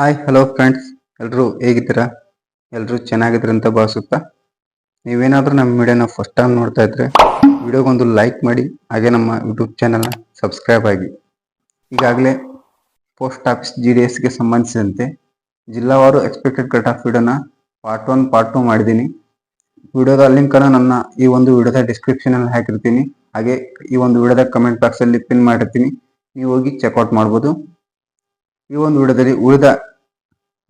Hi hello friends, ಎಲ್ಲರೂ ಹೇಗಿದ್ದೀರಾ? ಎಲ್ಲರೂ ಚೆನ್ನಾಗಿದ್ದೀರ ಅಂತ ಭಾವಿಸುತ್ತಾ, ನೀವೇನಾದರೂ ನಮ್ಮ ವಿಡಿಯೋನ ಫಸ್ಟ್ ಟೈಮ್ ನೋಡ್ತಾ ಇದ್ರೆ ವಿಡಿಯೋಗೊಂದು ಲೈಕ್ ಮಾಡಿ, ಹಾಗೆ ನಮ್ಮ ಯೂಟ್ಯೂಬ್ ಚಾನಲ್ನ ಸಬ್ಸ್ಕ್ರೈಬ್ ಆಗಿ. ಈಗಾಗಲೇ ಪೋಸ್ಟ್ ಆಫೀಸ್ GDSಗೆ ಸಂಬಂಧಿಸಿದಂತೆ ಜಿಲ್ಲಾವಾರು ಎಕ್ಸ್ಪೆಕ್ಟೆಡ್ ಕಟ್ ಆಫ್ ವಿಡಿಯೋನ ಪಾರ್ಟ್ 1 ಪಾರ್ಟ್ 2 ಮಾಡಿದ್ದೀನಿ. ವಿಡಿಯೋದ ಲಿಂಕನ್ನು ನನ್ನ ಈ ಒಂದು ವಿಡಿಯೋದ ಡಿಸ್ಕ್ರಿಪ್ಷನಲ್ಲಿ ಹಾಕಿರ್ತೀನಿ, ಹಾಗೆ ಈ ಒಂದು ವಿಡಿಯೋದ ಕಮೆಂಟ್ ಬಾಕ್ಸಲ್ಲಿ ಪಿನ್ ಮಾಡಿರ್ತೀನಿ, ನೀವು ಹೋಗಿ ಚೆಕ್ಔಟ್ ಮಾಡ್ಬೋದು. ಈ ಒಂದು ವಿಡಿಯೋದಲ್ಲಿ ಉಳಿದ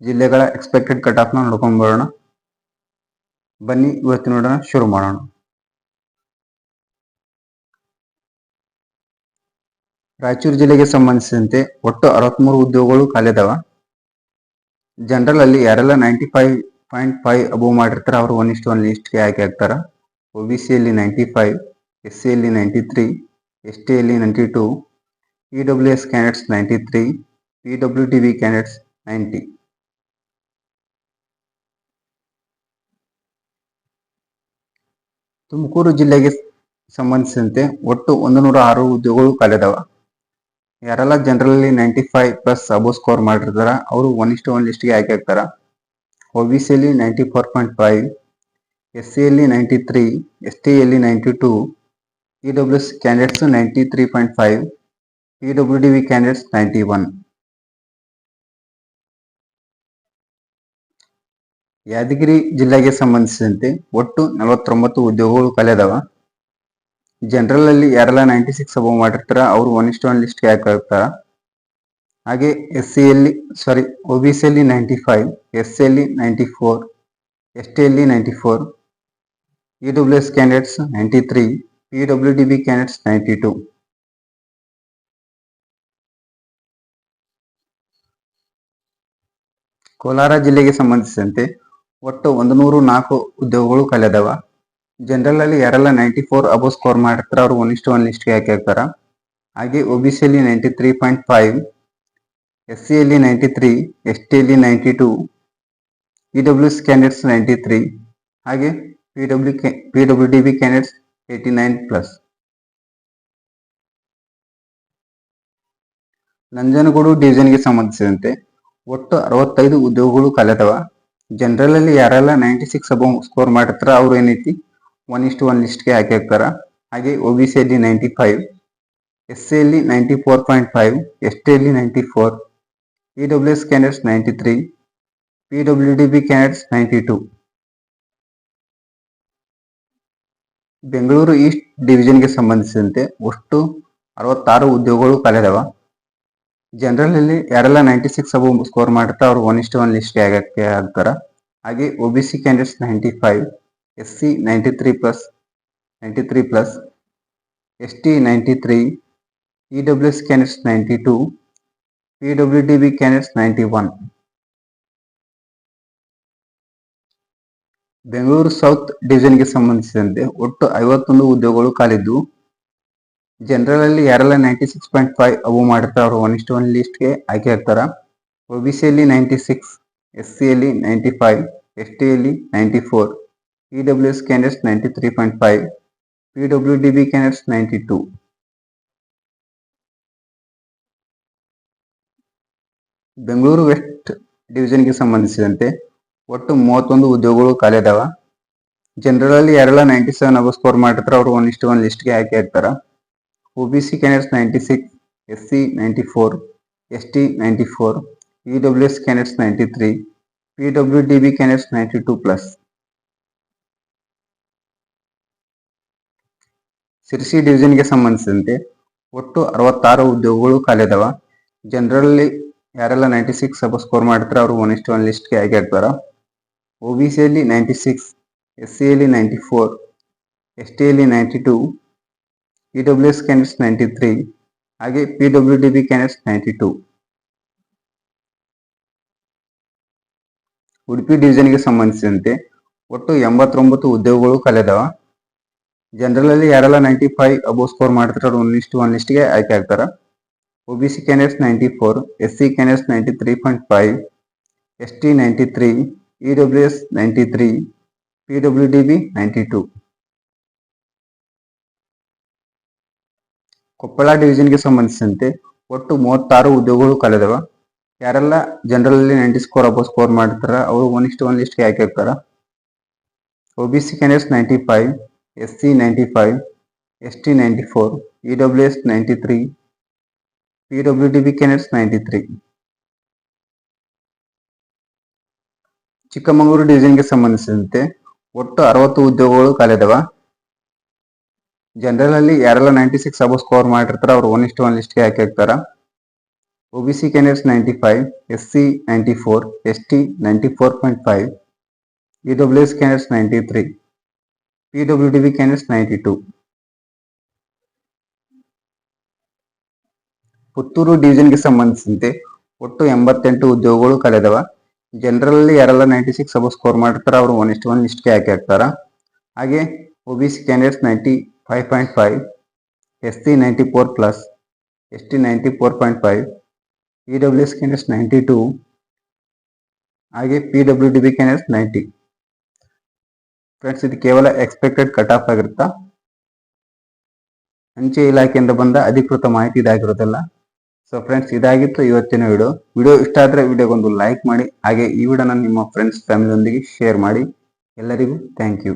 ಜಿಲ್ಲೆಗಳ ಎಕ್ಸ್ಪೆಕ್ಟೆಡ್ ಕಟ್ ಆಫ್ನ ನೋಡ್ಕೊಂಡು ಬರೋಣ. ಬನ್ನಿ ಇವತ್ತಿನ ನೋಡೋಣ, ಶುರು ಮಾಡೋಣ. ರಾಯಚೂರು ಜಿಲ್ಲೆಗೆ ಸಂಬಂಧಿಸಿದಂತೆ ಒಟ್ಟು 63 ಉದ್ಯೋಗಗಳು ಖಾಲಿದಾವ. ಜನರಲ್ ಅಲ್ಲಿ ಯಾರೆಲ್ಲ 95.5 ಅಬೋವ್ ಮಾಡಿರ್ತಾರೆ ಅವರು 1:1 ಲಿಸ್ಟ್ಗೆ ಆಯ್ಕೆ ಆಗ್ತಾರ. OBC ಯಲ್ಲಿ 95, SC ಯಲ್ಲಿ 93, ST ಯಲ್ಲಿ 92, EWS candidates 93, PWDB candidates 90. Tumakuru ಜಿಲ್ಲೆಗೆ ಸಂಬಂಧಿಸಿದಂತೆ ಒಟ್ಟು 106 ಉದ್ಯೋಗಗಳು ಖಾಲಿದಾವ. ಯಾರೆಲ್ಲ ಜನರಲ್ 95+ ಅಬೋವ್ ಸ್ಕೋರ್ ಮಾಡಿರ್ತಾರ ಅವರು 1:1 ಲಿಸ್ಟ್ಗೆ ಆಯ್ಕೆ ಆಗ್ತಾರ. OBC ಯಲ್ಲಿ 94.5, SC ಯಲ್ಲಿ 93, ST ಯಲ್ಲಿ 92, EWS candidates 93.5, PWDB candidates 91. Yadgir ಜಿಲ್ಲೆಗೆ ಸಂಬಂಧಿಸಿದಂತೆ ಒಟ್ಟು 49 ಉದ್ಯೋಗಗಳು ಖಾಲಿದಾವ. ಜನರಲ್ ಅಲ್ಲಿ ಯಾರೆಲ್ಲ 96 ಅಬೋವ್ ಮಾಡಿರ್ತಾರ ಅವರು 1:1 ಲಿಸ್ಟ್ಗೆ ಆಯ್ಕೆ ಆಗ್ತಾರ. ಹಾಗೆ OBC ಯಲ್ಲಿ 95, SC ಯಲ್ಲಿ 94, ST ಯಲ್ಲಿ 94, EWS candidates 93, PWDB candidates 92. Kolar ಜಿಲ್ಲೆಗೆ ಸಂಬಂಧಿಸಿದಂತೆ ಒಟ್ಟು 104 ಉದ್ಯೋಗಗಳು ಖಾಲಿದಾವ. ಜನರಲ್ ಅಲ್ಲಿ ಯಾರೆಲ್ಲ 94 ಅಬೋವ್ ಸ್ಕೋರ್ ಮಾಡಿರ್ತಾರ ಅವರು 1:1 ಲಿಸ್ಟ್ಗೆ ಆಯ್ಕೆ ಆಗ್ತಾರ. ಹಾಗೆ OBC ಯಲ್ಲಿ 93.5, SC ಯಲ್ಲಿ 93, ST ಯಲ್ಲಿ 92, EWS ಕ್ಯಾಂಡಿಡೇಟ್ಸ್ 93, ಹಾಗೆ PWDB ಕ್ಯಾಂಡಿಡೇಟ್ಸ್ 89+. ನಂಜನಗೂಡು ಡಿವಿಷನ್ಗೆ ಸಂಬಂಧಿಸಿದಂತೆ ಒಟ್ಟು 65 ಉದ್ಯೋಗಗಳು ಖಾಲಿದಾವ. ಜನರಲ್ ಅಲ್ಲಿ ಯಾರೆಲ್ಲ 96 ಅಬೋವ್ ಸ್ಕೋರ್ ಮಾಡಿರ್ತಾರ ಅವ್ರು ಏನೈತಿ 1:1 ಲಿಸ್ಟ್ಗೆ ಆಯ್ಕೆ ಆಗ್ತಾರ. ಹಾಗೆ OBC ಯಲ್ಲಿ 95, SC ಯಲ್ಲಿ 94.5, ST ಯಲ್ಲಿ 94, EWS candidates 93, PWDB candidates 92. Bengaluru east ಡಿವಿಷನ್ಗೆ ಸಂಬಂಧಿಸಿದಂತೆ ಒಟ್ಟು 66 ಉದ್ಯೋಗಗಳು ಖಾಲಿದಾವ. ಜನರಲ್ ಅಲ್ಲಿ ಯಾರೆಲ್ಲ 96 ಅಬೋವ್ ಸ್ಕೋರ್ ಮಾಡಿರ್ತಾರ ಅವ್ರು 1:1 ಲಿಸ್ಟ್ಗೆ ಆಯ್ಕೆ ಆಗ್ತಾರ. ಹಾಗೆ OBC candidates 95, SC 93+, ST 93, EWS candidates 92, PWDB candidates 91. Bengaluru south ಡಿವಿಷನ್ಗೆ ಸಂಬಂಧಿಸಿದಂತೆ ಒಟ್ಟು 51 ಉದ್ಯೋಗಗಳು ಖಾಲಿದ್ದು. ಜನರಲ್ ಅಲ್ಲಿ ಯಾರೆಲ್ಲ 96.5 ಅಬೋವ್ ಮಾಡಿರ್ತಾರ ಅವರು 1:1 ಲಿಸ್ಟ್ಗೆ ಆಯ್ಕೆ ಆಗ್ತಾರ. OBC ಯಲ್ಲಿ 96, SC ಯಲ್ಲಿ 95, ST ಯಲ್ಲಿ 94, EWS candidates 93.5, PWDB candidates 92. Bengaluru west ಡಿವಿಷನ್ಗೆ ಸಂಬಂಧಿಸಿದಂತೆ ಒಟ್ಟು 31 ಉದ್ಯೋಗಗಳು ಖಾಲಿದಾವ. ಜನರಲ್ ಅಲ್ಲಿ ಯಾರೆಲ್ಲ 97 ಅಬೋವ್ ಸ್ಕೋರ್ ಮಾಡಿರ್ತಾರ ಅವರು 1:1 ಲಿಸ್ಟ್ಗೆ ಆಯ್ಕೆ ಆಗ್ತಾರ. OBC candidates 96, SC 94, ST 94, EWS candidates 93, PWDB candidates 92+. Sirsi ಡಿವಿಷನ್ಗೆ ಸಂಬಂಧಿಸಿದಂತೆ ಒಟ್ಟು 66 ಉದ್ಯೋಗಗಳು ಖಾಲಿದಾವ. ಜನರಲ್ ಅಲ್ಲಿ ಯಾರೆಲ್ಲ 96 ಅಬೋವ್ ಸ್ಕೋರ್ ಮಾಡಿರ್ತಾರ ಅವರು 1:1 ಲಿಸ್ಟ್ಗೆ ಆಯ್ಕೆ ಆಗ್ತಾರ. OBC ಯಲ್ಲಿ 96, SC ಯಲ್ಲಿ 94, ST ಯಲ್ಲಿ 92, EWS ಕ್ಯಾಂಡಿಡೇಟ್ಸ್ 93, ಹಾಗೆ PWDB ಕ್ಯಾಂಡಿಡೇಟ್ಸ್ 92. ಉಡುಪಿ ಡಿವಿಷನ್ಗೆ ಸಂಬಂಧಿಸಿದಂತೆ ಒಟ್ಟು 89 ಉದ್ಯೋಗಗಳು ಖಾಲಿದಾವ. ಜನರಲ್ ಅಲ್ಲಿ ಯಾರೆಲ್ಲ 95 ಅಬೋವ್ ಸ್ಕೋರ್ ಮಾಡ್ತಾರ ಅವ್ರು 1:1 ಲಿಸ್ಟ್ಗೆ ಆಯ್ಕೆ ಆಗ್ತಾರ. OBC candidates 94, SC candidates 93.5, ST 93, EWS 93, PWDB 92. Koppal ಡಿವಿಷನ್ಗೆ ಸಂಬಂಧಿಸಿದಂತೆ ಒಟ್ಟು 36 ಉದ್ಯೋಗಗಳು ಖಾಲಿದಾವ. ಯಾರೆಲ್ಲ ಜನರಲ್ 90 ಸ್ಕೋರ್ ಅಬೋ ಸ್ಕೋರ್ ಮಾಡ್ತಾರ ಅವರು 1:1 ಲಿಸ್ಟ್ಗೆ ಯಾಕೆ ಹಾಕ್ತಾರ? OBC candidates 95, SC 95, ST 94, EWS 93, PWDB candidates 93. Chikkamagaluru ಡಿವಿಷನ್ಗೆ ಸಂಬಂಧಿಸಿದಂತೆ ಒಟ್ಟು 60 ಉದ್ಯೋಗಗಳು ಖಾಲಿದಾವ. ಜನರಲ್ ಅಲ್ಲಿ ಯಾರೆಲ್ಲ 96 ಅಬೋ ಸ್ಕೋರ್ ಮಾಡಿರ್ತಾರ ಅವ್ರು 1:1 ಲಿಸ್ಟ್ಗೆ ಯಾಕೆ ಹಾಕ್ತಾರ? OBC candidates 95, SC 94, ST 94.5, EWS candidates 93, PWDB candidates 92. Puttur ಡಿವಿಷನ್ಗೆ ಸಂಬಂಧಿಸಿದಂತೆ ಒಟ್ಟು 88 ಉದ್ಯೋಗಗಳು ಖಾಲಿದಾವ. ಜನರಲ್ ಅಲ್ಲಿ ಯಾರೆಲ್ಲ 96 ಅಬೋ ಸ್ಕೋರ್ ಮಾಡಿರ್ತಾರ ಅವರು 1:1 ಲಿಸ್ಟ್ಗೆ ಯಾಕೆ ಹಾಕ್ತಾರ? ಹಾಗೆ OBC candidates 95.5, SC 94+, ST 94.5, EWS candidates 92, ಹಾಗೆ PWDB ಕ್ಯಾಂಡಿಡೇಟ್ಸ್ 90. ಫ್ರೆಂಡ್ಸ್, ಇದು ಕೇವಲ ಎಕ್ಸ್ಪೆಕ್ಟೆಡ್ ಕಟ್ ಆಫ್ ಆಗಿರುತ್ತಾ. ಅಂಚೆ ಇಲಾಖೆಯಿಂದ ಬಂದ ಅಧಿಕೃತ ಮಾಹಿತಿ ಇದಾಗಿರೋದಿಲ್ಲ. ಸೊ ಫ್ರೆಂಡ್ಸ್, ಇದಾಗಿತ್ತು ಇವತ್ತಿನ ವಿಡಿಯೋ ಇಷ್ಟ ಆದರೆ ವಿಡಿಯೋಗೊಂದು ಲೈಕ್ ಮಾಡಿ, ಹಾಗೆ ಈ ವಿಡಿಯೋನ ನಿಮ್ಮ ಫ್ರೆಂಡ್ಸ್ ಫ್ಯಾಮಿಲಿಯೊಂದಿಗೆ ಶೇರ್ ಮಾಡಿ. ಎಲ್ಲರಿಗೂ ಥ್ಯಾಂಕ್ ಯು.